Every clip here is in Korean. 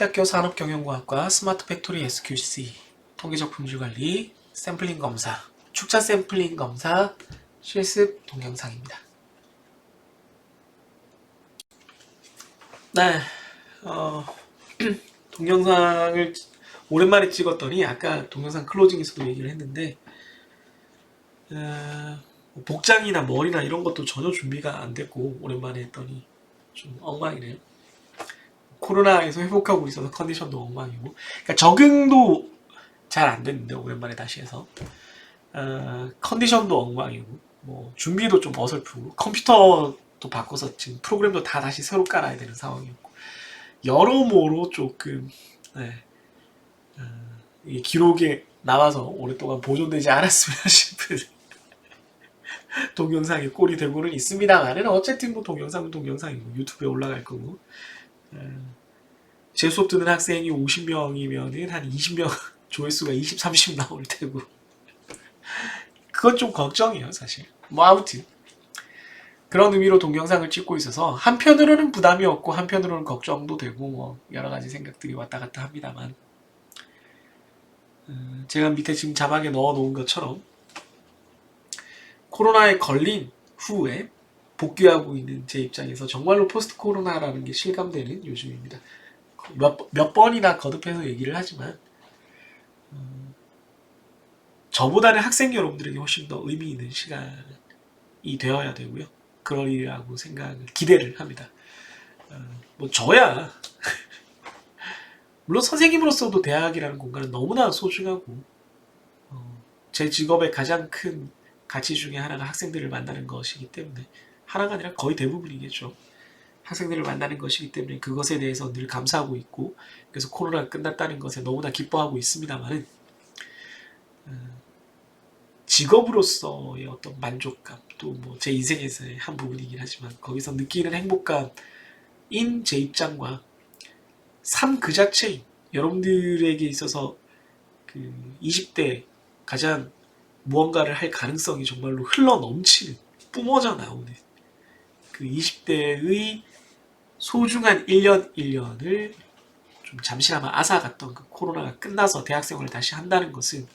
서울대학교 산업경영과학과 스마트 팩토리 SQC 통계적 품질관리 샘플링 검사 축차 샘플링 검사 실습 동영상입니다. 네, 동영상을 오랜만에 찍었더니 아까 동영상 클로징에서도 얘기를 했는데 복장이나 머리나 이런 것도 전혀 준비가 안 됐고 오랜만에 했더니 좀 엉망이네요. 코로나에서 회복하고 있어서 컨디션도 엉망이고, 그러니까 적응도 잘 안 됐는데 오랜만에 다시 해서 컨디션도 엉망이고, 뭐 준비도 좀 어설프고, 컴퓨터도 바꿔서 지금 프로그램도 다 다시 새로 깔아야 되는 상황이었고, 여러모로 조금 이 기록에 나와서 오랫동안 보존되지 않았으면 싶은 동영상이 꼴이 되고는 있습니다만은 어쨌든 뭐 동영상은 동영상이고 유튜브에 올라갈 거고, 제 수업 듣는 학생이 50명이면은 한 20명 조회수가 20, 30 나올 테고 그건 좀 걱정이에요 사실. 뭐 아무튼 그런 의미로 동영상을 찍고 있어서 한편으로는 부담이 없고 한편으로는 걱정도 되고 뭐 여러 가지 생각들이 왔다 갔다 합니다만, 제가 밑에 지금 자막에 넣어 놓은 것처럼 코로나에 걸린 후에 복귀하고 있는 제 입장에서 정말로 포스트 코로나라는 게 실감되는 요즘입니다. 몇 번이나 거듭해서 얘기를 하지만 저보다는 학생 여러분들에게 훨씬 더 의미 있는 시간이 되어야 되고요. 그러리라고 기대를 합니다. 뭐 저야 물론 선생님으로서도 대학이라는 공간은 너무나 소중하고 제 직업의 가장 큰 가치 중에 하나가 학생들을 만나는 것이기 때문에, 하나가 아니라 거의 대부분이겠죠. 학생들을 만나는 것이기 때문에 그것에 대해서 늘 감사하고 있고, 그래서 코로나가 끝났다는 것에 너무나 기뻐하고 있습니다만은 직업으로서의 어떤 만족감, 또 뭐 제 인생에서의 한 부분이긴 하지만 거기서 느끼는 행복감인 제 입장과 삶 그 자체인 여러분들에게 있어서 그 20대 가장 무언가를 할 가능성이 정말로 흘러 넘치는, 뿜어져 나오는 그 20대의 소중한 1년 1년을 좀 잠시나마 앗아갔던 그 코로나가 끝나서 대학생활을 다시 한다는 것은,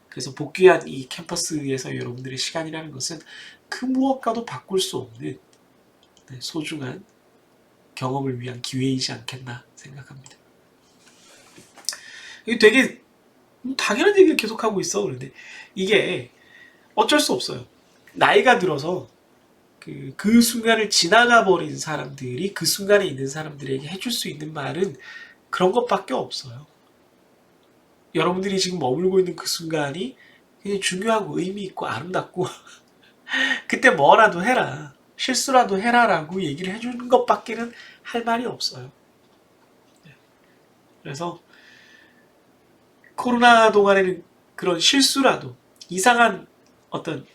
그래서 복귀한 이 캠퍼스에서 여러분들의 시간이라는 것은 그 무엇과도 바꿀 수 없는 소중한 경험을 위한 기회이지 않겠나 생각합니다. 이게 되게 당연한 얘기를 계속하고 있어. 그런데 이게 어쩔 수 없어요. 나이가 들어서 그 순간을 지나가 버린 사람들이 그 순간에 있는 사람들에게 해줄 수 있는 말은 그런 것밖에 없어요. 여러분들이 지금 머물고 있는 그 순간이 굉장히 중요하고 의미 있고 아름답고 그때 뭐라도 해라, 실수라도 해라라고 얘기를 해주는 것밖에는 할 말이 없어요. 그래서 코로나 동안에는 그런 실수라도, 이상한 어떤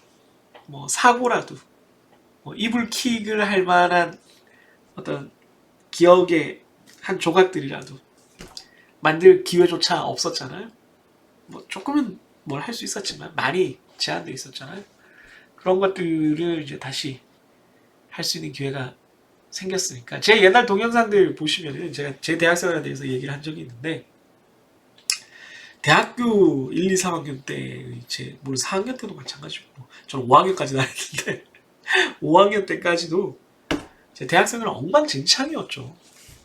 뭐 사고라도, 뭐 이불킥을 할 만한 어떤 기억의 한 조각들이라도 만들 기회조차 없었잖아요. 뭐 조금은 뭘 할 수 있었지만 많이 제한돼 있었잖아요. 그런 것들을 이제 다시 할 수 있는 기회가 생겼으니까, 제 옛날 동영상들 보시면은 제가 제 대학생활에 대해서 얘기를 한 적이 있는데, 대학교 1, 2, 3학년 때, 물론 4학년 때도 마찬가지고, 저는 5학년까지 다녔는데, 5학년 때까지도 제 대학생활은 엉망진창이었죠.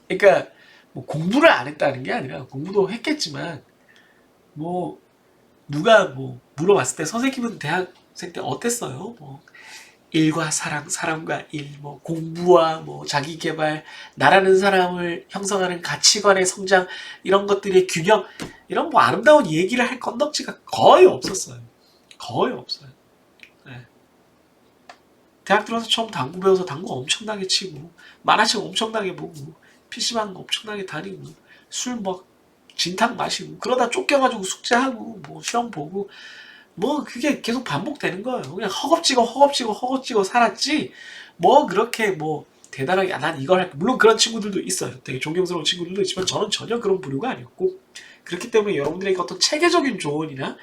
그러니까, 뭐 공부를 안 했다는 게 아니라, 공부도 했겠지만, 뭐, 누가 뭐, 물어봤을 때, 선생님은 대학생 때 어땠어요? 뭐, 일과 사랑, 사랑과 일, 뭐 공부와 뭐 자기 개발, 나라는 사람을 형성하는 가치관의 성장, 이런 것들의 균형, 이런 뭐 아름다운 얘기를 할 건덕지가 거의 없었어요. 거의 없어요. 네. 대학 들어서 처음 당구 배워서 당구 엄청나게 치고, 만화책 엄청나게 보고, PC방 엄청나게 다니고, 술 막 진탕 마시고, 그러다 쫓겨가지고 숙제하고, 뭐 시험 보고, 뭐 그게 계속 반복되는 거예요. 그냥 허겁지겁 살았지, 뭐 그렇게 뭐 대단하게 난 이걸 할까. 물론 그런 친구들도 있어요. 되게 존경스러운 친구들도 있지만 저는 전혀 그런 부류가 아니었고, 그렇기 때문에 여러분들에게 어떤 체계적인 조언이나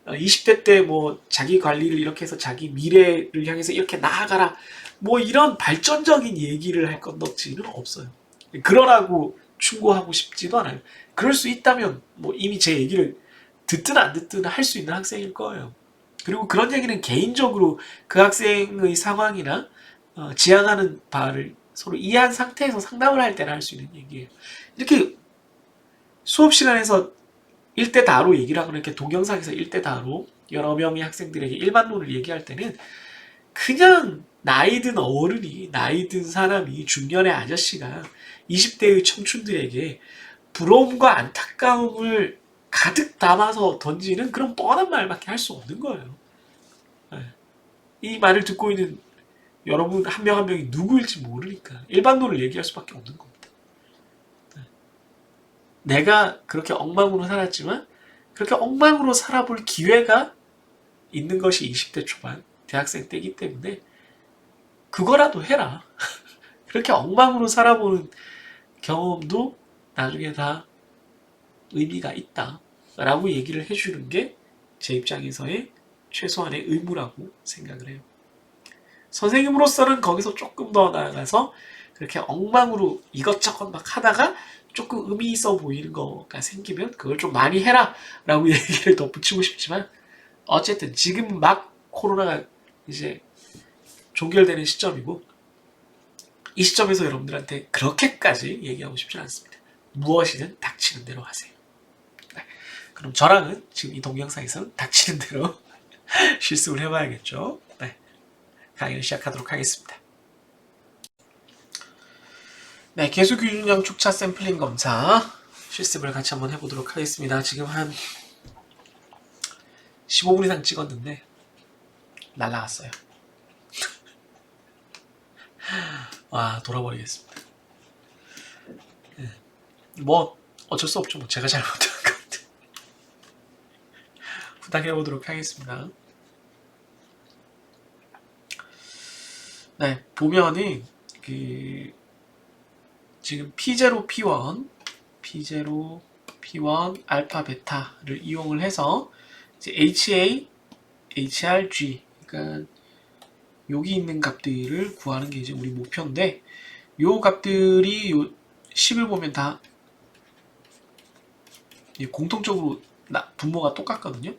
20대 때 뭐 자기 관리를 이렇게 해서 자기 미래를 향해서 이렇게 나아가라, 뭐 이런 발전적인 얘기를 할 건덕지는 없어요. 그러라고 충고하고 싶지도 않아요. 그럴 수 있다면 뭐 이미 제 얘기를 듣든 안 듣든 할 수 있는 학생일 거예요. 그리고 그런 얘기는 개인적으로 그 학생의 상황이나 지향하는 바를 서로 이해한 상태에서 상담을 할 때나 할 수 있는 얘기예요. 이렇게 수업 시간에서 1대 다로 얘기를 하거나 이렇게 동영상에서 1대 다로 여러 명의 학생들에게 일반론을 얘기할 때는 그냥 나이 든 어른이, 나이 든 사람이, 중년의 아저씨가 20대의 청춘들에게 부러움과 안타까움을 가득 담아서 던지는 그런 뻔한 말밖에 할 수 없는 거예요. 이 말을 듣고 있는 여러분 한 명 한 명이 누구일지 모르니까 일반론을 얘기할 수밖에 없는 겁니다. 내가 그렇게 엉망으로 살았지만 그렇게 엉망으로 살아볼 기회가 있는 것이 20대 초반 대학생 때이기 때문에 그거라도 해라. 그렇게 엉망으로 살아보는 경험도 나중에 다 의미가 있다 라고 얘기를 해주는 게 제 입장에서의 최소한의 의무라고 생각을 해요. 선생님으로서는 거기서 조금 더 나아가서 그렇게 엉망으로 이것저것 막 하다가 조금 의미 있어 보이는 거가 생기면 그걸 좀 많이 해라 라고 얘기를 더 붙이고 싶지만 어쨌든 지금 막 코로나가 이제 종결되는 시점이고 이 시점에서 여러분들한테 그렇게까지 얘기하고 싶지 않습니다. 무엇이든 닥치는 대로 하세요. 네. 그럼 저랑은 지금 이 동영상에서는 닥치는 대로 실습을 해봐야겠죠. 네. 강의를 시작하도록 하겠습니다. 네, 개수 균형 축차 샘플링 검사 실습을 같이 한번 해보도록 하겠습니다. 지금 한 15분 이상 찍었는데 날라갔어요. 와, 돌아버리겠습니다. 뭐 어쩔 수 없죠. 뭐 제가 잘못한 건데 부탁해보도록 하겠습니다. 네, 보면은 지금 P0, P1 알파, 베타를 이용을 해서 이제 HA, HRG, 그러니까 여기 있는 값들을 구하는 게 이제 우리 목표인데, 요 값들이 요 10을 보면 다 공통적으로 분모가 똑같거든요.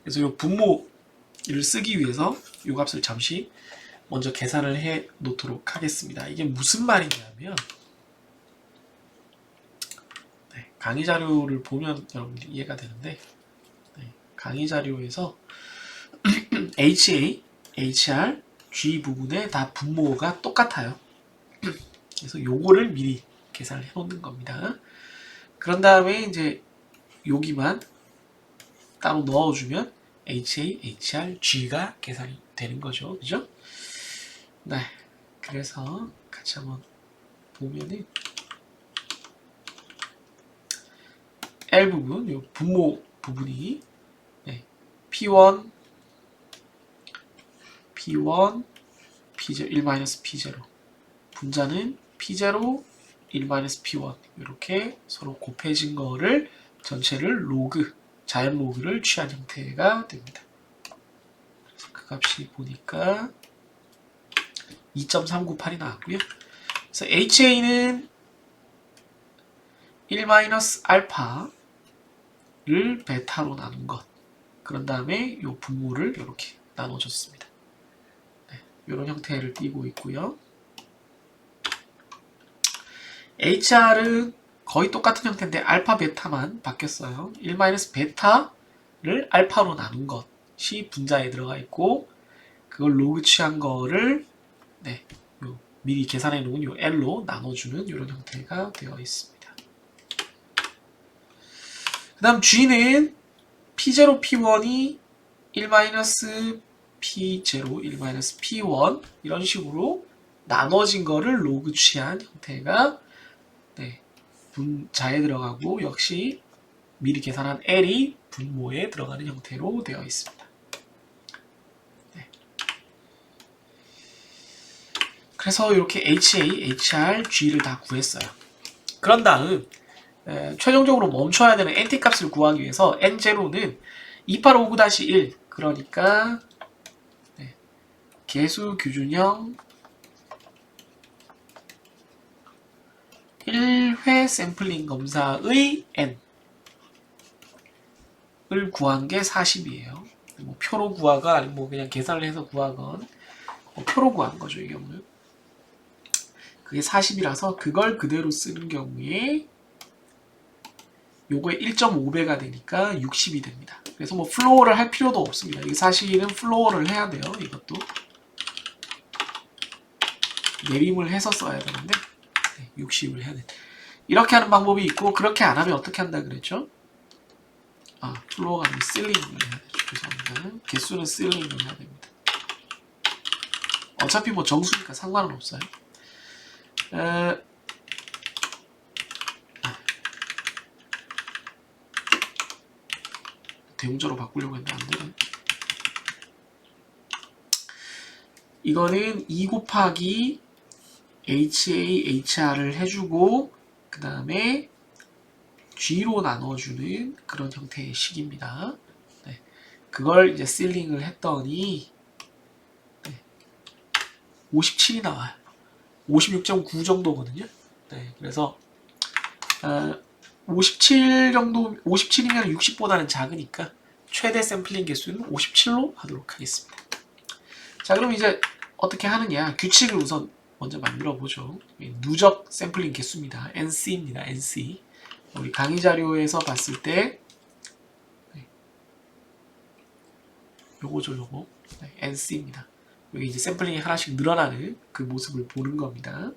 그래서 요 분모를 쓰기 위해서 요 값을 잠시 먼저 계산을 해 놓도록 하겠습니다. 이게 무슨 말이냐면 강의 자료를 보면 여러분들이 이해가 되는데 강의 자료에서 HA, HR, G 부분에 다 분모가 똑같아요. 그래서 요거를 미리 계산을 해 놓는 겁니다. 그런 다음에 이제 여기만 따로 넣어주면 HA, HR, G가 계산이 되는 거죠. 그죠? 네. 그래서 같이 한번 보면은 L 부분, 요 분모 부분이 P1, P0, 1-P0. 분자는 P0, 1-P1. 이렇게 서로 곱해진 거를 전체를 로그, 자연 로그를 취한 형태가 됩니다. 그래서 그 값이 보니까 2.398이 나왔고요. 그래서 HA는 1-알파를 베타로 나눈 것. 그런 다음에 이 분모를 이렇게 나눠줬습니다. 네, 이런 형태를 띠고 있고요. HR은 거의 똑같은 형태인데 알파, 베타만 바뀌었어요. 1-베타를 알파로 나눈 것이 분자에 들어가 있고 그걸 로그 취한 거를 미리 계산해 놓은 요 L로 나눠주는 이런 형태가 되어 있습니다. 그 다음 G는 P0, P1이 1-P0, 1-P1 이런 식으로 나눠진 거를 로그 취한 형태가 분자에 들어가고 역시 미리 계산한 L이 분모에 들어가는 형태로 되어 있습니다. 그래서 이렇게 HA, HR, G를 다 구했어요. 그런 다음 최종적으로 멈춰야 되는 NT 값을 구하기 위해서 N0는 2859-1 그러니까 개수 규준형 1회 샘플링 검사의 n을 구한 게 40이에요. 뭐 표로 구하가 아니면 뭐 그냥 계산을 해서 구하건 뭐 표로 구한 거죠, 이 경우는. 그게 40이라서 그걸 그대로 쓰는 경우에 요거의 1.5배가 되니까 60이 됩니다. 그래서 뭐 플로어를 할 필요도 없습니다. 이게 사실은 플로어를 해야 돼요. 이것도 내림을 해서 써야 되는데 60을 해야 돼. 이렇게 하는 방법이 있고, 그렇게 안 하면 어떻게 한다 그랬죠? 플로어가 아니라 실링을 해야 되죠. 죄송합니다. 개수는 실링을 해야 됩니다. 어차피 뭐 정수니까 상관은 없어요. 대문자로 바꾸려고 했는데 안 되네. 이거는 2 곱하기 HA, HR을 해주고 그 다음에 G로 나눠주는 그런 형태의 식입니다. 네. 그걸 이제 실링을 했더니 57이 나와요. 56.9 정도거든요. 네, 그래서 57 정도, 57이면 60보다는 작으니까 최대 샘플링 개수는 57로 하도록 하겠습니다. 자, 그럼 이제 어떻게 하느냐, 규칙을 우선 먼저 만들어 보죠. 누적 샘플링 개수입니다. NC입니다. NC. 우리 강의 자료에서 봤을 때 요거죠, 요거. NC입니다. 여기 이제 샘플링이 하나씩 늘어나는 그 모습을 보는 겁니다.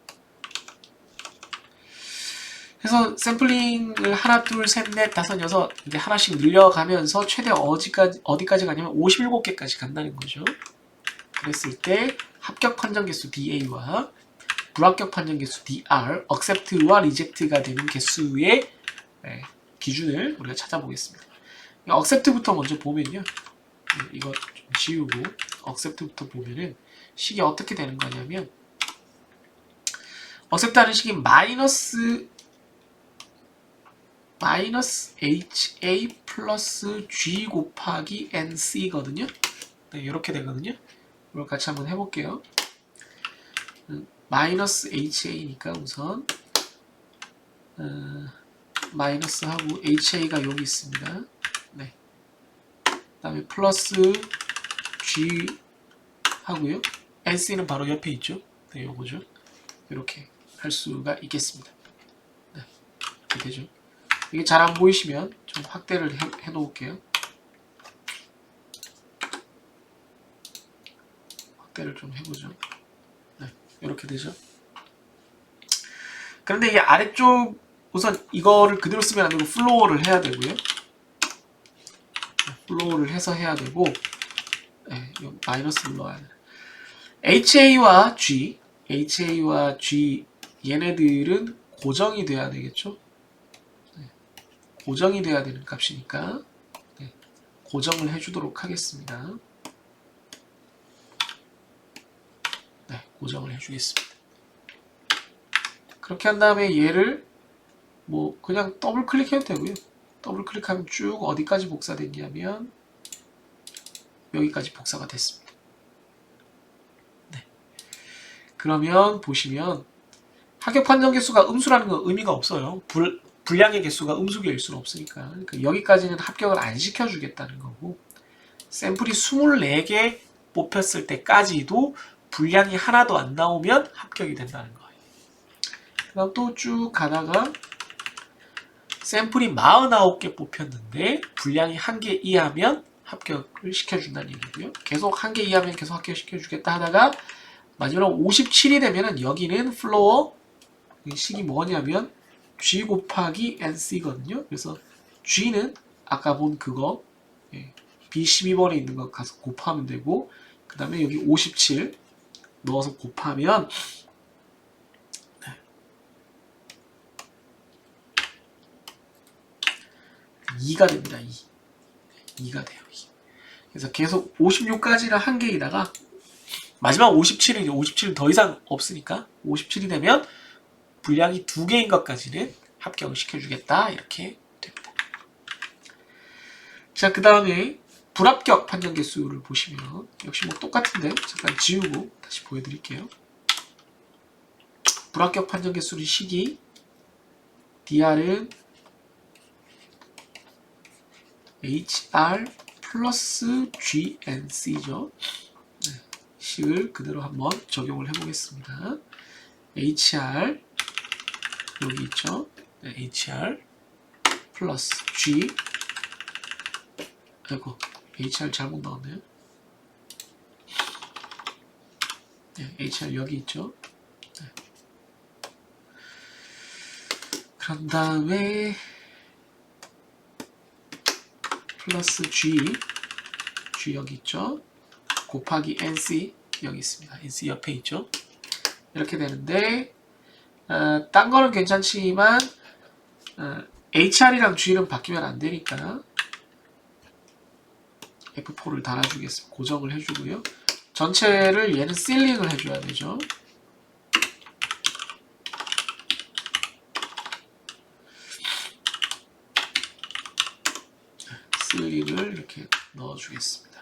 그래서 샘플링을 하나, 둘, 셋, 넷, 다섯, 여섯 이제 하나씩 늘려가면서 최대 어디까지 가냐면 57개까지 간다는 거죠. 그랬을 때 합격 판정 개수 DA와 불합격 판정 개수 DR, accept와 reject가 되는 개수의 기준을 우리가 찾아보겠습니다. accept부터 먼저 보면요. 이거 좀 지우고 accept부터 보면은 식이 어떻게 되는 거냐면, accept하는 식이 마이너스 HA 플러스 G 곱하기 NC거든요. 네, 이렇게 되거든요. 이걸 같이 한번 해볼게요. 마이너스 HA니까 우선 마이너스 하고 HA가 여기 있습니다. 네. 그 다음에 플러스 G 하고요. NC는 바로 옆에 있죠. 네, 요거죠. 이렇게 할 수가 있겠습니다. 네, 이렇게 되죠. 이게 잘 안 보이시면 좀 확대를 해 놓을게요. 확대를 좀 해보죠. 네, 이렇게 되죠. 그런데 이 아래쪽 우선 이거를 그대로 쓰면 안 되고 플로어를 해야 되고요. 플로어를 해서 해야 되고, 네, 마이너스를 넣어야 돼요. HA와 G 얘네들은 고정이 돼야 되겠죠. 네, 고정이 돼야 되는 값이니까 고정을 해주도록 하겠습니다. 네, 고정을 해주겠습니다. 그렇게 한 다음에 얘를 뭐 그냥 더블 클릭해도 되고요. 더블 클릭하면 쭉 어디까지 복사됐냐면 여기까지 복사가 됐습니다. 네. 그러면 보시면 합격 판정 개수가 음수라는 건 의미가 없어요. 불량의 개수가 음수일 수는 없으니까. 그러니까 여기까지는 합격을 안 시켜주겠다는 거고, 샘플이 24개 뽑혔을 때까지도 불량이 하나도 안 나오면 합격이 된다는 거예요. 그다음 또 쭉 가다가 샘플이 49개 뽑혔는데 불량이 1개 이하면 합격을 시켜준다는 얘기고요. 계속 1개 이하면 계속 합격시켜주겠다 하다가 마지막으로 57이 되면은 여기는 플로어 식이 뭐냐면 G 곱하기 NC거든요. 그래서 G는 아까 본 그거 B12번에 있는 거 가서 곱하면 되고, 그 다음에 여기 57 넣어서 곱하면 2가 됩니다. 2가 돼요. 2. 그래서 계속 56까지는 한 개이다가 마지막 57은 더 이상 없으니까 57이 되면 분량이 2개인 것까지는 합격을 시켜주겠다. 이렇게 됩니다. 자, 그 다음에 불합격 판정 개수를 보시면 역시 뭐 똑같은데 잠깐 지우고 다시 보여드릴게요. 불합격 판정 개수는 식이 dr은 hr 플러스 GNC죠. 네, 식을 그대로 한번 적용을 해보겠습니다. HR 여기 있죠. 네, HR 플러스 G 아이고 HR 잘못 나왔네요. 네, HR 여기 있죠. 네. 그런 다음에 플러스 G 여기 있죠. 곱하기 NC 여기 있습니다. NC 옆에 있죠. 이렇게 되는데 딴 거는 괜찮지만 HR이랑 G는 바뀌면 안 되니까 F4를 달아주겠습니다. 고정을 해주고요. 전체를 얘는 실링을 해줘야 되죠. 실링을 이렇게 넣어주겠습니다.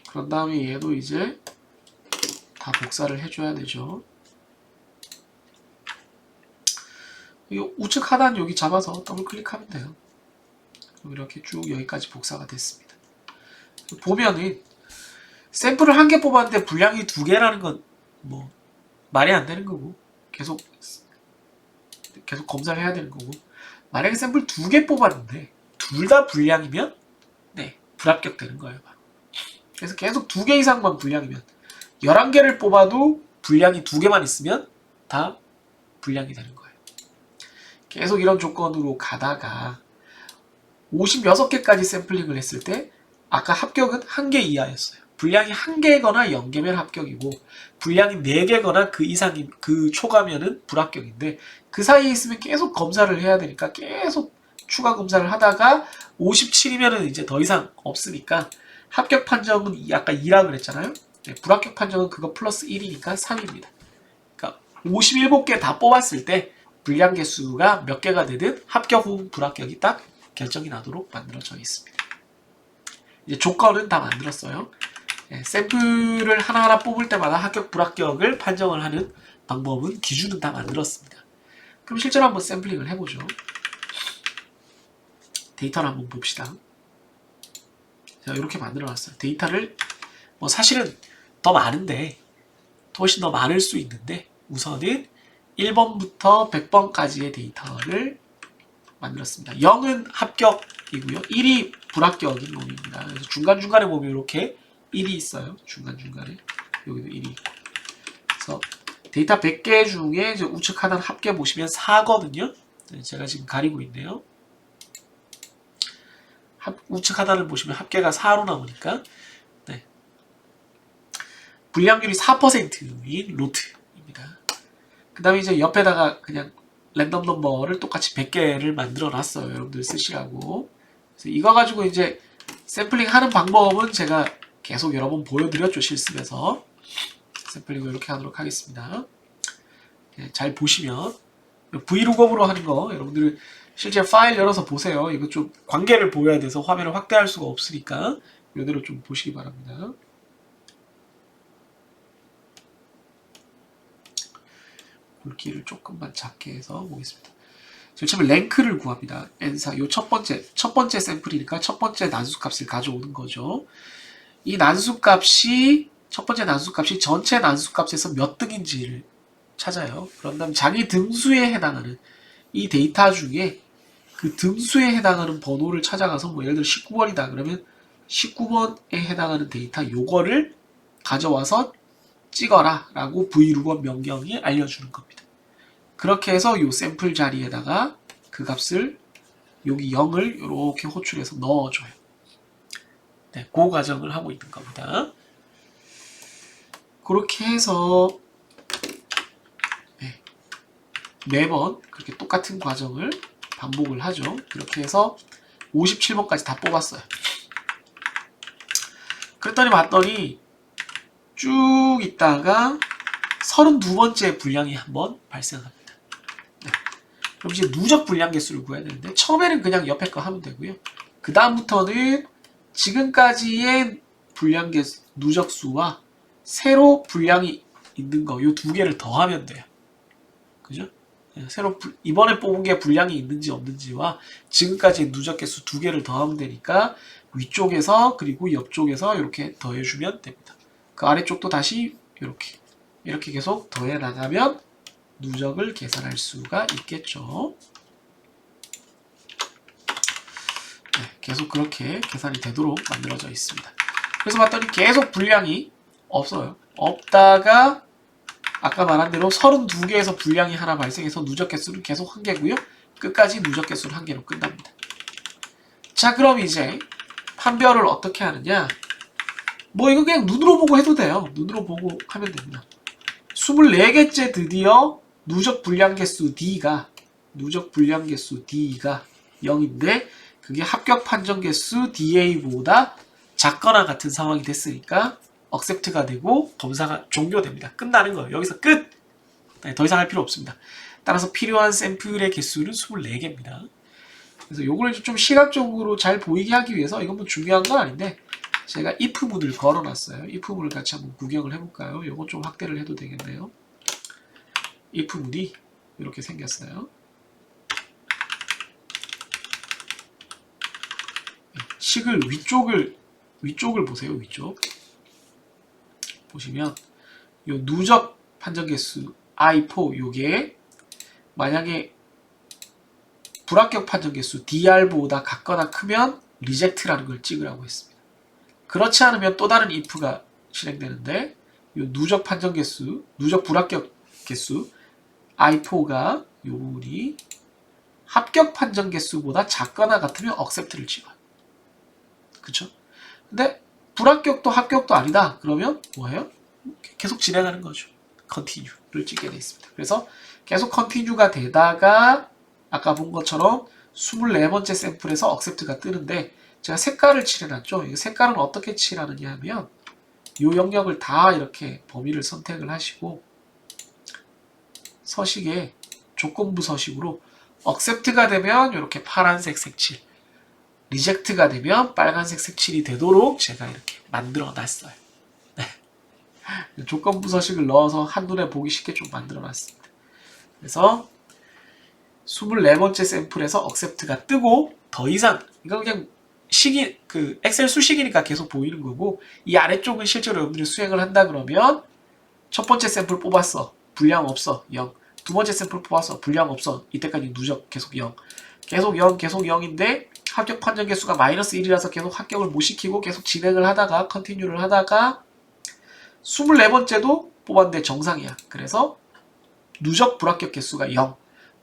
그런 다음에 얘도 이제 다 복사를 해줘야 되죠. 이 우측 하단 여기 잡아서 더블 클릭하면 돼요. 그럼 이렇게 쭉 여기까지 복사가 됐습니다. 보면은 샘플을 한 개 뽑았는데 분량이 2개라는 건 뭐 말이 안 되는 거고 계속 검사를 해야 되는 거고, 만약에 샘플 2개 뽑았는데 둘 다 불량이면 네 불합격 되는 거예요. 그래서 계속 2개 이상만 불량이면 11개를 뽑아도 불량이 2개만 있으면 다 불량이 되는 거예요. 계속 이런 조건으로 가다가 56개까지 샘플링을 했을 때 아까 합격은 1개 이하였어요. 불량이 1개거나 0개면 합격이고 불량이 4개거나 그 이상인 그 초과면은 불합격인데 그 사이에 있으면 계속 검사를 해야 되니까 계속 추가 검사를 하다가 57이면은 이제 더 이상 없으니까 합격 판정은 아까 2라 그랬잖아요. 네, 불합격 판정은 그거 플러스 1이니까 3입니다. 그러니까 57개 다 뽑았을 때 불량 개수가 몇 개가 되든 합격 후 불합격이 딱 결정이 나도록 만들어져 있습니다. 이제 조건은 다 만들었어요. 네, 샘플을 하나하나 뽑을 때마다 합격 불합격을 판정을 하는 방법은 기준은 다 만들었습니다. 그럼 실제로 한번 샘플링을 해보죠. 데이터를 한번 봅시다. 제가 이렇게 만들어놨어요. 데이터를 뭐 사실은 더 많은데 훨씬 더 많을 수 있는데 우선은 1번부터 100번까지의 데이터를 만들었습니다. 0은 합격이고요. 1이 불합격인 놈입니다. 그래서 중간중간에 보면 이렇게 1이 있어요. 중간중간에 여기도 1이 있고. 그래서 데이터 100개 중에 이제 우측 하단 합계 보시면 4거든요. 제가 지금 가리고 있네요. 우측 하단을 보시면 합계가 4로 나오니까 네. 불량률이 4%인 로트입니다. 그 다음에 이제 옆에다가 그냥 랜덤 넘버를 똑같이 100개를 만들어 놨어요. 여러분들 쓰시라고. 그래서 이거 가지고 이제 샘플링 하는 방법은 제가 계속 여러 번 보여드렸죠. 실습에서. 샘플링을 이렇게 하도록 하겠습니다. 네, 잘 보시면 브이룩업으로 하는 거 여러분들은 실제 파일 열어서 보세요. 이거 좀 관계를 보여야 돼서 화면을 확대할 수가 없으니까 이대로 좀 보시기 바랍니다. 굵기를 조금만 작게 해서 보겠습니다. 처음에 랭크를 구합니다. n사 요 첫 번째 샘플이니까 첫 번째 난수값을 가져오는 거죠. 이 난수값이 첫 번째 난수값이 전체 난수값에서 몇 등인지를 찾아요. 그런 다음 자기 등수에 해당하는 이 데이터 중에 그 등수에 해당하는 번호를 찾아가서 뭐 예를 들어 19번이다 그러면 19번에 해당하는 데이터 요거를 가져와서 찍어라 라고 브이룩업 명령이 알려주는 겁니다. 그렇게 해서 요 샘플 자리에다가 그 값을 여기 0을 이렇게 호출해서 넣어줘요. 네, 그 과정을 하고 있는 겁니다. 그렇게 해서 네, 매번 그렇게 똑같은 과정을 반복을 하죠. 그렇게 해서 57번까지 다 뽑았어요. 그랬더니 봤더니 쭉 있다가 32번째 불량이 한번 발생합니다. 네. 그럼 이제 누적 불량 개수를 구해야 되는데 처음에는 그냥 옆에 거 하면 되고요. 그 다음부터는 지금까지의 불량 개수, 누적 수와 새로 불량이 있는 거 요 두 개를 더하면 돼요. 그죠? 이번에 뽑은 게 분량이 있는지 없는지와 지금까지 누적 개수 2개를 더하면 되니까 위쪽에서 그리고 옆쪽에서 이렇게 더해주면 됩니다. 그 아래쪽도 다시 이렇게 계속 더해 나가면 누적을 계산할 수가 있겠죠. 네, 계속 그렇게 계산이 되도록 만들어져 있습니다. 그래서 봤더니 계속 분량이 없어요. 없다가 아까 말한 대로 32개에서 분량이 하나 발생해서 누적 개수는 계속 1개고요. 끝까지 누적 개수는 1개로 끝납니다. 자, 그럼 이제 판별을 어떻게 하느냐? 뭐 이거 그냥 눈으로 보고 해도 돼요. 눈으로 보고 하면 됩니다. 24개째 드디어 누적 분량 개수 D가 0인데 그게 합격 판정 개수 DA보다 작거나 같은 상황이 됐으니까 accept가 되고 검사가 종료됩니다. 끝나는 거예요. 여기서 끝! 더 이상 할 필요 없습니다. 따라서 필요한 샘플의 개수는 24개입니다. 그래서 요걸 좀 시각적으로 잘 보이게 하기 위해서 이건 뭐 중요한 건 아닌데 제가 if 문을 걸어놨어요. if 문을 같이 한번 구경을 해볼까요? 요건 좀 확대를 해도 되겠네요. if 문이 이렇게 생겼어요. 식을 위쪽을 보세요. 위쪽 보시면 요 누적 판정 개수 I4 요게 만약에 불합격 판정 개수 DR보다 같거나 크면 리젝트라는 걸 찍으라고 했습니다. 그렇지 않으면 또 다른 if가 실행되는데 요 누적 판정 개수, 누적 불합격 개수 I4가 요 부분이 합격 판정 개수보다 작거나 같으면 accept를 찍어요. 그쵸? 근데 불합격도 합격도 아니다. 그러면 뭐예요? 계속 진행하는 거죠. continue를 찍게 돼 있습니다. 그래서 계속 continue가 되다가 아까 본 것처럼 24번째 샘플에서 accept가 뜨는데 제가 색깔을 칠해놨죠. 이 색깔은 어떻게 칠하느냐 하면 이 영역을 다 이렇게 범위를 선택을 하시고 서식에 조건부 서식으로 accept가 되면 이렇게 파란색 색칠, reject가 되면 빨간색 색칠이 되도록 제가 이렇게 만들어 놨어요. 네. 조건부 서식을 넣어서 한눈에 보기 쉽게 좀 만들어 놨습니다. 그래서 24번째 샘플에서 accept가 뜨고 더 이상 이거 그냥 식이 그 엑셀 수식이니까 계속 보이는 거고 이 아래쪽은 실제로 여러분들이 수행을 한다 그러면 첫 번째 샘플 뽑았어. 분량 없어. 0. 두 번째 샘플 뽑았어. 분량 없어. 이때까지 누적 계속 0. 계속 0, 계속 0인데 합격 판정 개수가 마이너스 1이라서 계속 합격을 못 시키고 계속 진행을 하다가 컨티뉴를 하다가 24번째도 뽑았는데 정상이야. 그래서 누적 불합격 개수가 0.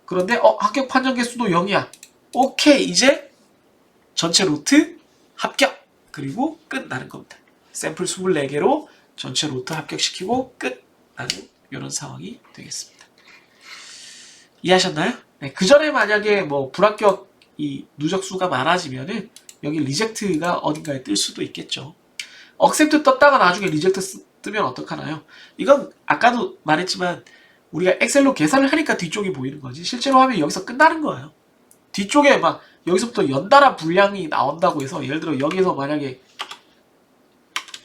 그런데 합격 판정 개수도 0이야. 오케이, 이제 전체 로트 합격! 그리고 끝 나는 겁니다. 샘플 24개로 전체 로트 합격시키고 끝 나는 이런 상황이 되겠습니다. 이해하셨나요? 네, 그 전에 만약에 뭐 불합격 이 누적수가 많아지면은 여기 리젝트가 어딘가에 뜰 수도 있겠죠. accept 떴다가 나중에 리젝트 뜨면 어떡하나요? 이건 아까도 말했지만 우리가 엑셀로 계산을 하니까 뒤쪽이 보이는 거지 실제로 하면 여기서 끝나는 거예요. 뒤쪽에 막 여기서부터 연달아 분량이 나온다고 해서 예를 들어 여기서 만약에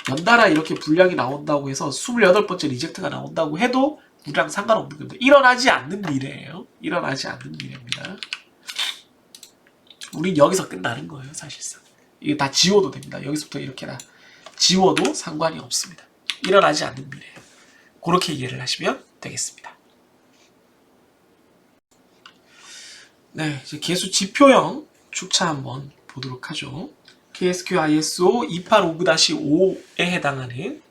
연달아 이렇게 분량이 나온다고 해서 28번째 리젝트가 나온다고 해도 우리랑 상관없는 겁니다. 일어나지 않는 미래예요. 일어나지 않는 미래입니다. 우린 여기서 끝나는 거예요. 사실상 이게 다 지워도 됩니다. 여기서부터 이렇게 다 지워도 상관이 없습니다. 일어나지 않는 미래예요. 그렇게 이해를 하시면 되겠습니다. 네, 이제 개수 지표형 축차 한번 보도록 하죠. KSQ ISO 2859-5에 해당하는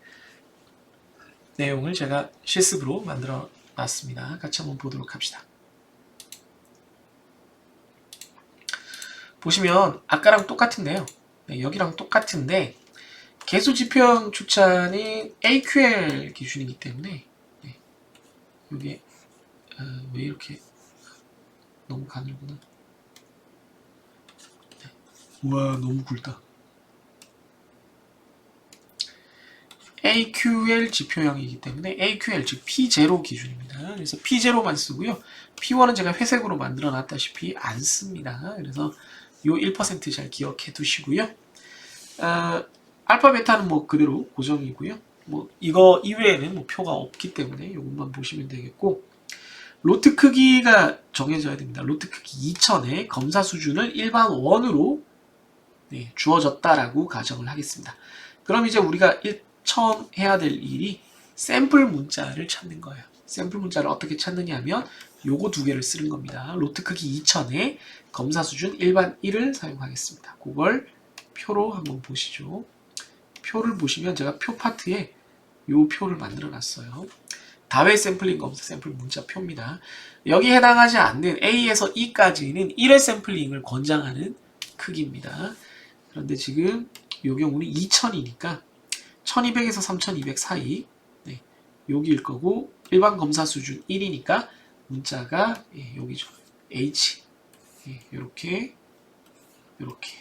내용을 제가 실습으로 만들어 놨습니다. 같이 한번 보도록 합시다. 보시면 아까랑 똑같은데요. 네, 여기랑 똑같은데 개수 지표형 축차는 AQL 기준이기 때문에 네, 이게 왜 이렇게 너무 가늘구나. 네. 우와 너무 굵다. AQL 지표형이기 때문에 AQL 즉 P0 기준입니다. 그래서 P0만 쓰고요. P1은 제가 회색으로 만들어 놨다시피 안 씁니다. 그래서 요 1% 잘 기억해 두시고요. 알파 베타는 뭐 그대로 고정이고요. 뭐 이거 이외에는 뭐 표가 없기 때문에 이것만 보시면 되겠고 로트 크기가 정해져야 됩니다. 로트 크기 2000에 검사 수준을 일반 원으로 네, 주어졌다라고 가정을 하겠습니다. 그럼 이제 우리가 1000 해야 될 일이 샘플 문자를 찾는 거예요. 샘플 문자를 어떻게 찾느냐 하면 요거 두 개를 쓰는 겁니다. 로트 크기 2000에 검사 수준 일반 1을 사용하겠습니다. 그걸 표로 한번 보시죠. 표를 보시면 제가 표 파트에 요 표를 만들어 놨어요. 다회 샘플링 검사 샘플 문자 표입니다. 여기 해당하지 않는 A에서 E까지는 1회 샘플링을 권장하는 크기입니다. 그런데 지금 이 경우는 2000이니까 1200에서 3200 사이 네, 여기일 거고 일반 검사 수준 1이니까 문자가 예, 여기죠. H 이렇게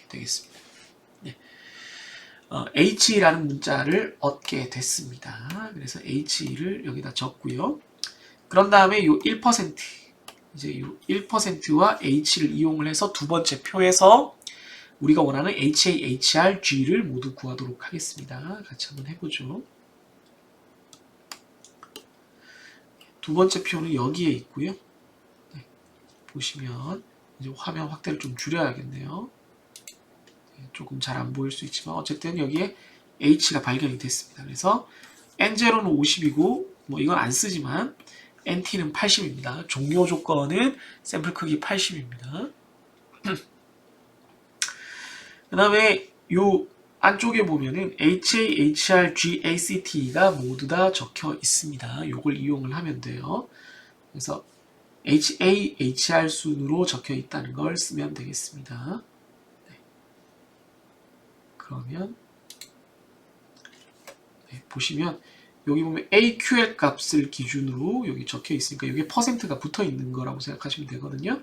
되겠습니다. 네. H라는 문자를 얻게 됐습니다. 그래서 H를 여기다 적고요. 그런 다음에 이 1% 이제 이 1%와 H를 이용을 해서 두 번째 표에서 우리가 원하는 HA, HR, G를 모두 구하도록 하겠습니다. 같이 한번 해보죠. 두 번째 표는 여기에 있고요. 네, 보시면 이제 화면 확대를 좀 줄여야겠네요. 네, 조금 잘 안 보일 수 있지만 어쨌든 여기에 H가 발견이 됐습니다. 그래서 N0는 50이고 뭐 이건 안 쓰지만 NT는 80입니다. 종료 조건은 샘플 크기 80입니다. 그 다음에 요 안쪽에 보면은 HA, HR, G, ACT가 모두 다 적혀 있습니다. 요걸 이용을 하면 돼요. 그래서 HA, HR 순으로 적혀 있다는 걸 쓰면 되겠습니다. 네. 그러면 네, 보시면 여기 보면 AQL 값을 기준으로 여기 적혀 있으니까 여기 퍼센트가 붙어 있는 거라고 생각하시면 되거든요.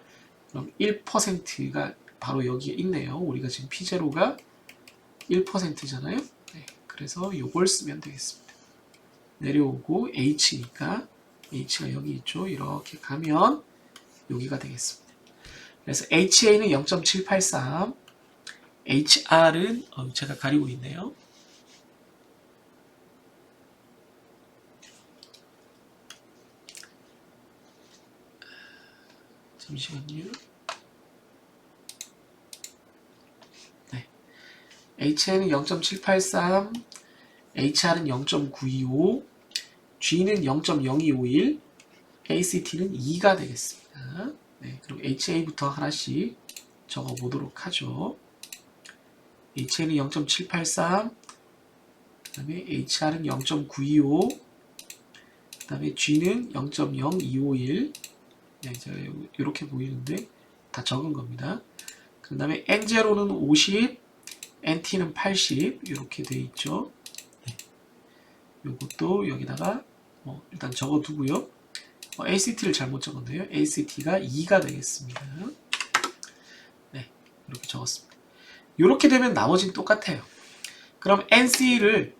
그럼 1%가 바로 여기에 있네요. 우리가 지금 P0가 1%잖아요. 네, 그래서 이걸 쓰면 되겠습니다. 내려오고 H니까 H가 여기 있죠. 이렇게 가면 여기가 되겠습니다. 그래서 HA는 0.783, HR은 제가 가리고 있네요. 잠시만요. 네. HA는 0.783, HR은 0.925, G는 0.0251, ACT는 2가 되겠습니다. 네, 그럼 HA부터 하나씩 적어보도록 하죠. HA는 0.783, 그 다음에 HR은 0.925, 그 다음에 G는 0.0251, 네, 제가 이렇게 보이는데 다 적은 겁니다. 그 다음에 N0는 50, NT는 80 이렇게 돼 있죠. 네. 요것도 여기다가 일단 적어두고요. ACT를 잘못 적었네요. ACT가 2가 되겠습니다. 네, 이렇게 적었습니다. 이렇게 되면 나머지는 똑같아요. 그럼 NC를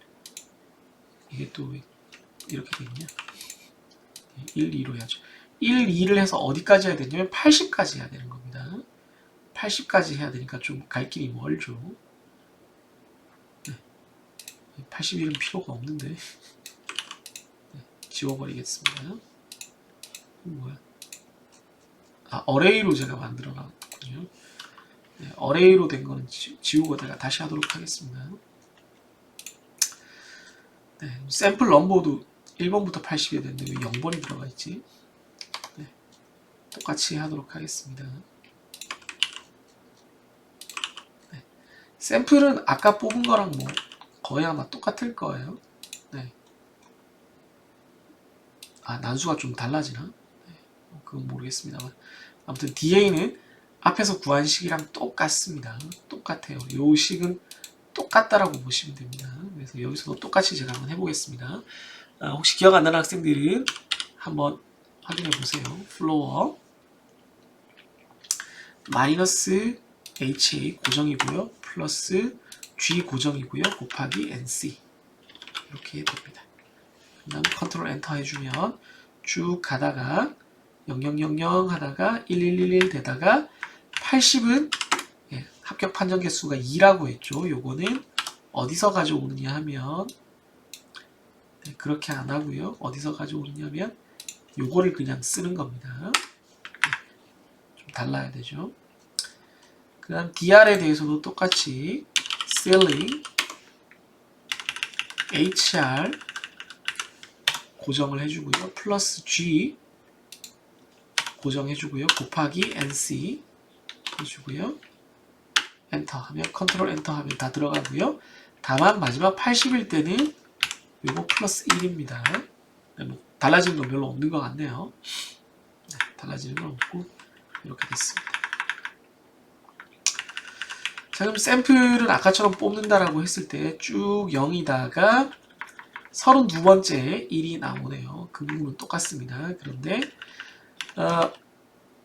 이게 또 이렇게 되겠냐? 1, 2로 해야죠. 1, 2를 해서 어디까지 해야 되냐면 80까지 해야 되는 겁니다. 80까지 해야 되니까 좀 갈 길이 멀죠. 네. 81은 필요가 없는데 네, 지워버리겠습니다. 뭐야? 어레이로 제가 만들어 놨군요. 네, 어레이로 된 거는 지우고 내가 다시 하도록 하겠습니다. 네, 샘플 넘버도 1번부터 80이 되는데 왜 0번이 들어가 있지? 네, 똑같이 하도록 하겠습니다. 네, 샘플은 아까 뽑은 거랑 뭐 거의 아마 똑같을 거예요. 네. 난수가 좀 달라지나? 네, 그건 모르겠습니다만 아무튼 DA는 앞에서 구한 식이랑 똑같습니다. 똑같아요. 요 식은 똑같다라고 보시면 됩니다. 그래서 여기서도 똑같이 제가 한번 해보겠습니다. 혹시 기억 안 나는 학생들은 한번 확인해 보세요. 플로어 마이너스 HA 고정이고요. 플러스 G 고정이고요. 곱하기 NC 이렇게 됩니다. 그 다음 컨트롤 엔터 해주면 쭉 가다가 0000 하다가 1111 되다가 80은 예, 합격 판정 개수가 2라고 했죠. 요거는 어디서 가져오느냐 하면 네, 그렇게 안 하고요. 어디서 가져오느냐 하면 요거를 그냥 쓰는 겁니다. 좀 달라야 되죠. 그 다음 dr에 대해서도 똑같이 ceiling hr 고정을 해주고요. 플러스 g 고정해주고요. 곱하기 nc 해주고요. 엔터 하면 컨트롤 엔터 하면 다 들어가고요. 다만 마지막 80일 때는 요거 플러스 1입니다. 뭐 달라지는 건 별로 없는 것 같네요. 네, 달라지는 건 없고 이렇게 됐습니다. 자, 그럼 샘플은 아까처럼 뽑는다라고 했을 때 쭉 0이다가 32번째 1이 나오네요. 그 부분은 똑같습니다. 그런데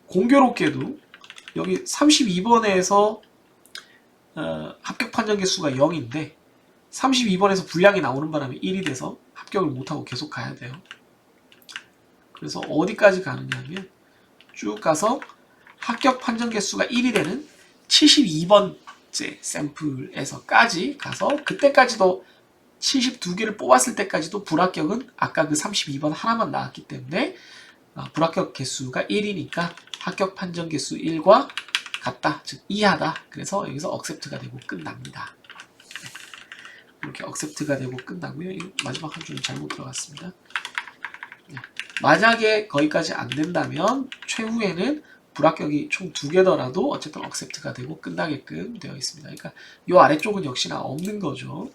공교롭게도 여기 32번에서 합격 판정 개수가 0인데 32번에서 불량이 나오는 바람에 1이 돼서 합격을 못하고 계속 가야 돼요. 그래서 어디까지 가느냐면 쭉 가서 합격 판정 개수가 1이 되는 72번째 샘플에서까지 가서 그때까지도 72개를 뽑았을 때까지도 불합격은 아까 그 32번 하나만 나왔기 때문에 불합격 개수가 1이니까 합격 판정 개수 1과 같다, 즉 이하다. 그래서 여기서 accept가 되고 끝납니다. 네. 이렇게 accept가 되고 끝나고요. 마지막 한 줄은 잘못 들어갔습니다. 네. 만약에 거기까지 안 된다면 최후에는 불합격이 총 2개더라도 어쨌든 accept가 되고 끝나게끔 되어 있습니다. 그러니까 이 아래쪽은 역시나 없는 거죠.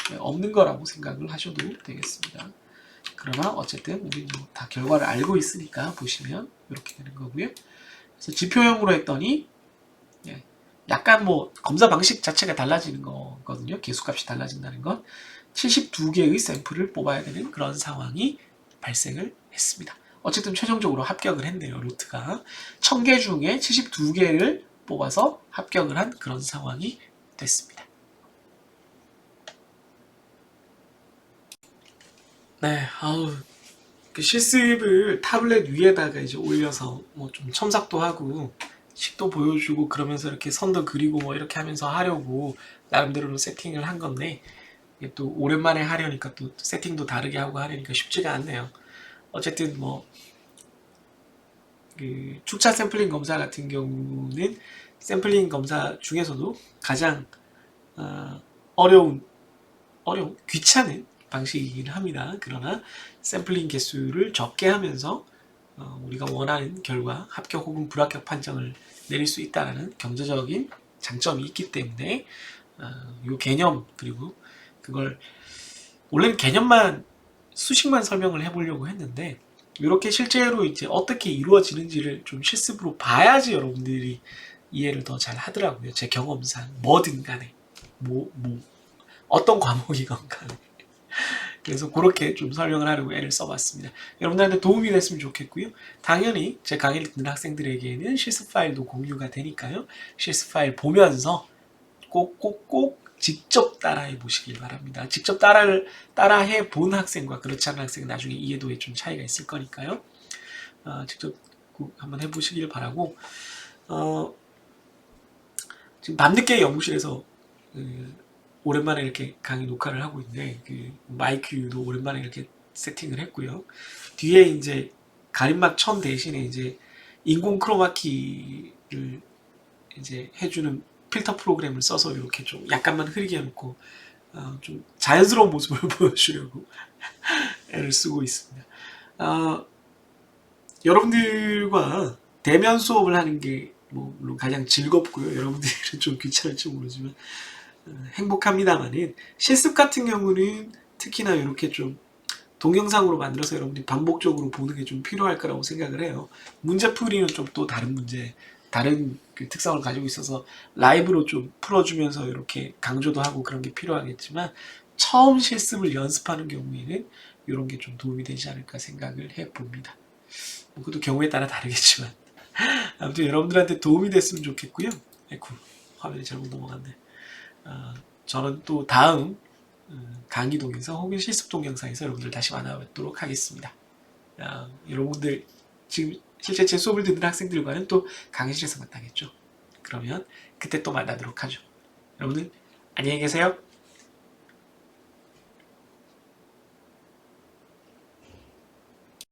네, 없는 거라고 생각을 하셔도 되겠습니다. 그러나 어쨌든 우리 다 결과를 알고 있으니까 보시면 이렇게 되는 거고요. 그래서 지표형으로 했더니 약간 뭐 검사 방식 자체가 달라지는 거거든요. 개수값이 달라진다는 건 72개의 샘플을 뽑아야 되는 그런 상황이 발생을 했습니다. 어쨌든 최종적으로 합격을 했네요. 루트가 1000개 중에 72개를 뽑아서 합격을 한 그런 상황이 됐습니다. 네, 그 실습을 타블렛 위에다가 이제 올려서 뭐 좀 첨삭도 하고 식도 보여주고 그러면서 이렇게 선도 그리고 뭐 이렇게 하면서 하려고 나름대로 세팅을 한 건데 이게 또 오랜만에 하려니까 또 세팅도 다르게 하고 하려니까 쉽지가 않네요. 어쨌든 뭐 그 축차 샘플링 검사 같은 경우는 샘플링 검사 중에서도 가장 어려운 귀찮은 방식이긴 합니다. 그러나 샘플링 개수를 적게 하면서 우리가 원하는 결과 합격 혹은 불합격 판정을 내릴 수 있다는 경제적인 장점이 있기 때문에 이 개념 그리고 그걸 원래는 개념만 수식만 설명을 해보려고 했는데 이렇게 실제로 이제 어떻게 이루어지는지를 좀 실습으로 봐야지 여러분들이 이해를 더 잘 하더라고요. 제 경험상 뭐든 간에 어떤 과목이건 간에 그래서 그렇게 좀 설명을 하려고 애를 써봤습니다. 여러분들한테 도움이 됐으면 좋겠고요. 당연히 제 강의를 듣는 학생들에게는 실습 파일도 공유가 되니까요. 실습 파일 보면서 꼭 직접 따라해 보시길 바랍니다. 직접 따라해 본 학생과 그렇지 않은 학생은 나중에 이해도에 좀 차이가 있을 거니까요. 직접 한번 해보시길 바라고 지금 밤늦게 연구실에서 오랜만에 이렇게 강의 녹화를 하고 있는데 그 마이크도 오랜만에 이렇게 세팅을 했고요. 뒤에 이제 가림막 천 대신에 이제 인공 크로마키를 이제 해주는 필터 프로그램을 써서 이렇게 좀 약간만 흐리게 해놓고 좀 자연스러운 모습을 보여주려고 애를 쓰고 있습니다. 여러분들과 대면 수업을 하는 게 뭐 물론 가장 즐겁고요. 여러분들은 좀 귀찮을지 모르지만 행복합니다만은 실습 같은 경우는 특히나 이렇게 좀 동영상으로 만들어서 여러분들이 반복적으로 보는 게 좀 필요할 거라고 생각을 해요. 문제풀이는 좀 또 다른 다른 그 특성을 가지고 있어서 라이브로 좀 풀어주면서 이렇게 강조도 하고 그런 게 필요하겠지만 처음 실습을 연습하는 경우에는 이런 게 좀 도움이 되지 않을까 생각을 해봅니다. 뭐 그것도 경우에 따라 다르겠지만 아무튼 여러분들한테 도움이 됐으면 좋겠고요. 아이쿠, 화면이 잘못 넘어갔네. 저는 또 다음 강의 동영상 혹은 실습 동영상에서 여러분들 다시 만나뵙도록 하겠습니다. 여러분들 지금 실제 제 수업을 듣는 학생들과는 또 강의실에서 만나겠죠. 그러면 그때 또 만나도록 하죠. 여러분들 안녕히 계세요.